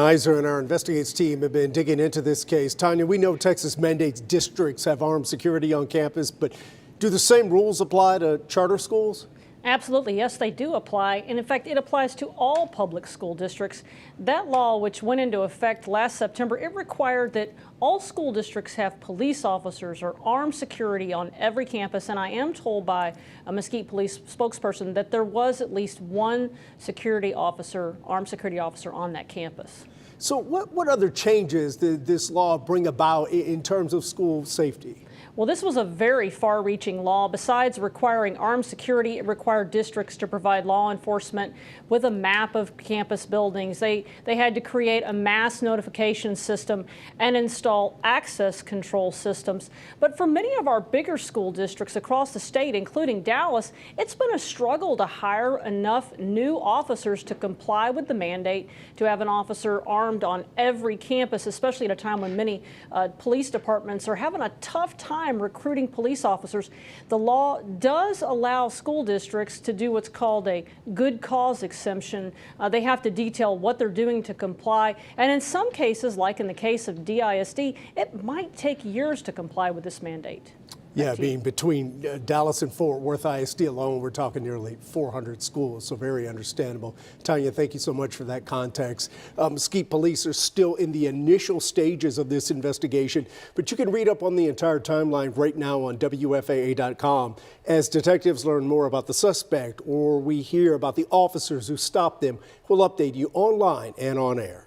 Iser and our investigates team have been digging into this case. Tanya, we know Texas mandates districts have armed security on campus, but do the same rules apply to charter schools? Absolutely, yes, they do apply. And in fact, it applies to all public school districts. That law, which went into effect last September, it required that all school districts have police officers or armed security on every campus. And I am told by a Mesquite police spokesperson that there was at least one security officer, armed security officer on that campus. So what other changes did this law bring about in terms of school safety? Well, this was a very far-reaching law. Besides requiring armed security, it required districts to provide law enforcement with a map of campus buildings. They had to create a mass notification system and install access control systems. But for many of our bigger school districts across the state, including Dallas, it's been a struggle to hire enough new officers to comply with the mandate to have an officer armed on every campus, especially at a time when many police departments are having a tough time recruiting police officers. The law does allow school districts to do what's called a good cause exemption. They have to detail what they're doing to comply. And in some cases, like in the case of DISD, it might take years to comply with this mandate. Yeah, I mean, between Dallas and Fort Worth ISD alone, we're talking nearly 400 schools, so very understandable. Tanya, thank you so much for that context. Mesquite police are still in the initial stages of this investigation, but you can read up on the entire timeline right now on WFAA.com. As detectives learn more about the suspect or we hear about the officers who stopped them, we'll update you online and on air.